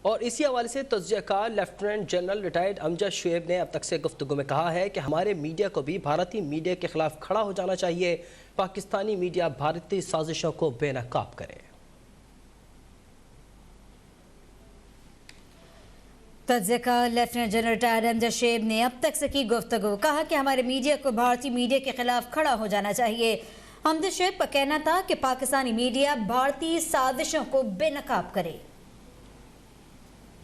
और इसी हवाले से तज्ज़ियाकार lieutenant general retired Amjad Shoaib ने अब तक से गुफ्तगू में कहा है कि हमारे मीडिया को भी भारतीय मीडिया के खिलाफ खड़ा हो जाना चाहिए। पाकिस्तानी मीडिया भारतीय साजिशों को बेनकाब करे। तज्ज़ियाकार lieutenant general retired Amjad Shoaib ने अब तक से की गुफ्तगू, कहा कि हमारे मीडिया को भारतीय मीडिया के खिलाफ खड़ा हो जाना चाहिए। अमजद शुएब का कहना था कि पाकिस्तानी मीडिया भारतीय साजिशों को बेनकाब करे।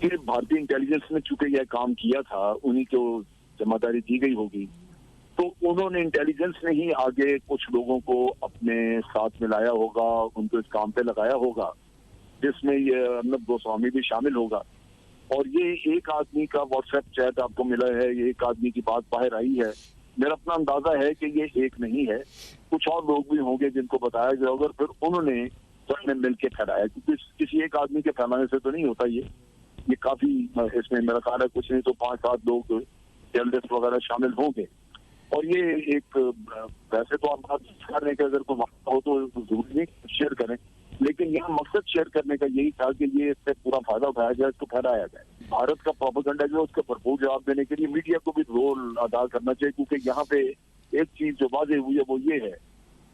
भारतीय इंटेलिजेंस ने चूंकि यह काम किया था, उन्हीं को जिम्मेदारी दी गई होगी, तो उन्होंने इंटेलिजेंस ने ही आगे कुछ लोगों को अपने साथ मिलाया होगा, उनको इस काम पे लगाया होगा, जिसमें ये अर्नब गोस्वामी भी शामिल होगा। और ये एक आदमी का व्हाट्सएप चैट आपको मिला है, ये एक आदमी की बात बाहर आई है। मेरा अपना अंदाजा है कि ये एक नहीं है, कुछ और लोग भी होंगे जिनको बताया गया होगा, फिर उन्होंने सबने मिलकर फैलाया, क्योंकि किसी एक आदमी के फैलाने से तो नहीं होता। ये काफी, इसमें मेरा ख्याल है कुछ नहीं तो 5-7 लोग जर्नलिस्ट वगैरह शामिल होंगे। और ये एक, वैसे तो आप बात करने के अगर कोई मसला हो तो जरूरी नहीं शेयर करें, लेकिन यहाँ मकसद शेयर करने का यही था कि ये इससे पूरा फायदा उठाया जाए, इसको फैलाया जाए। भारत का प्रोपेगेंडा जो है उसका भरपूर जवाब देने के लिए मीडिया को भी रोल अदा करना चाहिए, क्योंकि यहाँ पे एक चीज जो वाज़ेह हुई है वो ये है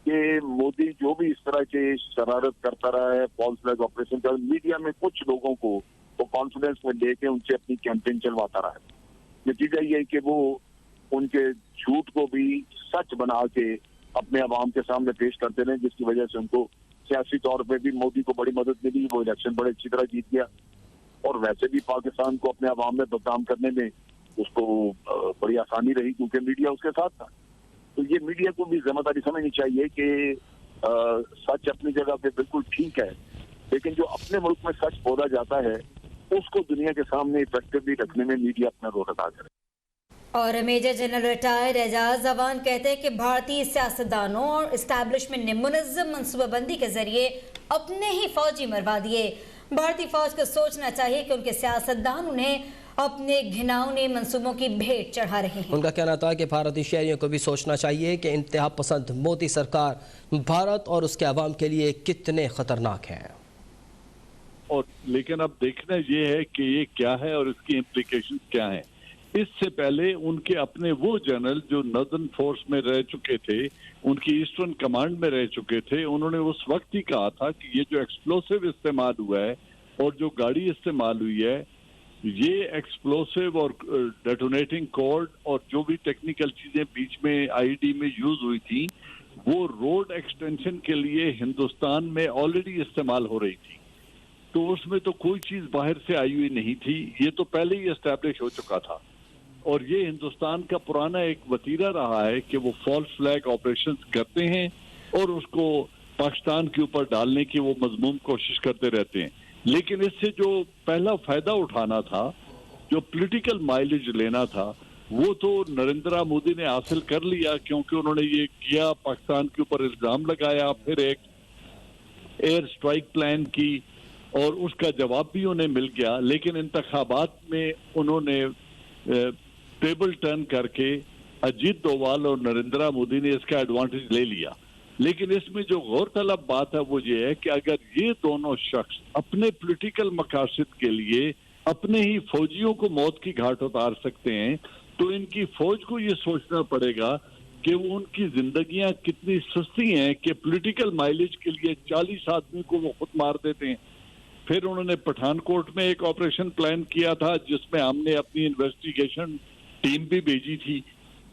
कि मोदी जो भी इस तरह के शरारत करता रहा है, फॉल्स फ्लैग ऑपरेशन कर, मीडिया में कुछ लोगों को वो कॉन्फिडेंस में लेके उनसे अपनी कैंपेन चलवाता रहा है। नतीजा ये है कि वो उनके झूठ को भी सच बना के अपने अवाम के सामने पेश करते रहे, जिसकी वजह से उनको सियासी तौर पे भी मोदी को बड़ी मदद मिली, वो इलेक्शन बड़े अच्छी तरह जीत गया। और वैसे भी पाकिस्तान को अपने अवाम में बदनाम करने में उसको बड़ी आसानी रही, क्योंकि मीडिया उसके साथ था। तो ये मीडिया को भी जिम्मेदारी समझनी चाहिए कि सच अपनी जगह पे बिल्कुल ठीक है, लेकिन जो अपने मुल्क में सच बोला जाता है उसको दुनिया के सामने इफेक्टिवली रखने में मीडिया अपना रोल अदा करे। और major general retired Ejaz Awan कहते हैं कि भारतीय सियासतदानों और इस्टेब्लिशमेंट ने मुनज़्ज़म मनसूबाबंदी के जरिए अपने ही फौजी मरवा दिए। भारतीय फौज को सोचना चाहिए कि उनके सियासतदान उन्हें अपने घिनौने मंसूबों की भेंट चढ़ा रहे हैं। उनका कहना था कि भारतीय शहरियों को भी सोचना चाहिए कि इंतहा पसंद मोदी सरकार भारत और उसके अवाम के लिए कितने खतरनाक है। और लेकिन अब देखना ये है कि ये क्या है और इसकी इम्प्लीकेशन क्या है। इससे पहले उनके अपने वो जनरल जो नॉर्दर्न फोर्स में रह चुके थे, उनकी ईस्टर्न कमांड में रह चुके थे, उन्होंने उस वक्त ही कहा था कि ये जो एक्सप्लोसिव इस्तेमाल हुआ है और जो गाड़ी इस्तेमाल हुई है, ये एक्सप्लोसिव और डेटोनेटिंग कोड और जो भी टेक्निकल चीजें बीच में आईडी में यूज हुई थी, वो रोड एक्सटेंशन के लिए हिंदुस्तान में ऑलरेडी इस्तेमाल हो रही थी। तो उसमें तो कोई चीज बाहर से आई हुई नहीं थी, ये तो पहले ही एस्टैब्लिश हो चुका था। और ये हिंदुस्तान का पुराना एक वतीरा रहा है कि वो फॉल्स फ्लैग ऑपरेशंस करते हैं और उसको पाकिस्तान के ऊपर डालने की वो मजमूम कोशिश करते रहते हैं। लेकिन इससे जो पहला फायदा उठाना था, जो पॉलिटिकल माइलेज लेना था, वो तो नरेंद्र मोदी ने हासिल कर लिया, क्योंकि उन्होंने ये किया, पाकिस्तान के ऊपर इल्जाम लगाया, फिर एक एयर स्ट्राइक प्लान की और उसका जवाब भी उन्हें मिल गया। लेकिन इंतखाबात में उन्होंने टेबल टर्न करके अजीत डोवाल और नरेंद्र मोदी ने इसका एडवांटेज ले लिया। लेकिन इसमें जो गौरतलब बात है वो ये है कि अगर ये दोनों शख्स अपने पॉलिटिकल मकासद के लिए अपने ही फौजियों को मौत की घाट उतार सकते हैं, तो इनकी फौज को ये सोचना पड़ेगा कि वो उनकी जिंदगियां कितनी सस्ती हैं कि पॉलिटिकल माइलेज के लिए 40 आदमी को वो खुद मार देते हैं। फिर उन्होंने पठानकोट में एक ऑपरेशन प्लान किया था, जिसमें हमने अपनी इन्वेस्टिगेशन टीम भी भेजी थी,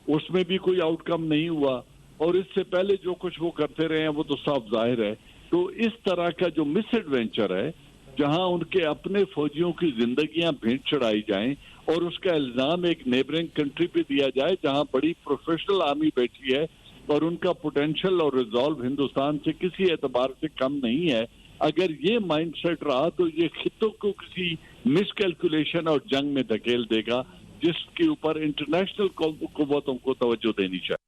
उसमें भी कोई आउटकम नहीं हुआ। और इससे पहले जो कुछ वो करते रहे हैं वो तो साफ जाहिर है। तो इस तरह का जो मिस एडवेंचर है, जहां उनके अपने फौजियों की जिंदगियां भेंट चढ़ाई जाएं और उसका इल्जाम एक नेबरिंग कंट्री पे दिया जाए जहां बड़ी प्रोफेशनल आर्मी बैठी है और उनका पोटेंशियल और रिजॉल्व हिंदुस्तान से किसी एतबार से कम नहीं है, अगर ये माइंडसेट रहा तो ये खित्तों को किसी मिसकैलकुलेशन और जंग में धकेल देगा, जिसके ऊपर इंटरनेशनल कुव्वतों को तवज्जो देनी चाहिए।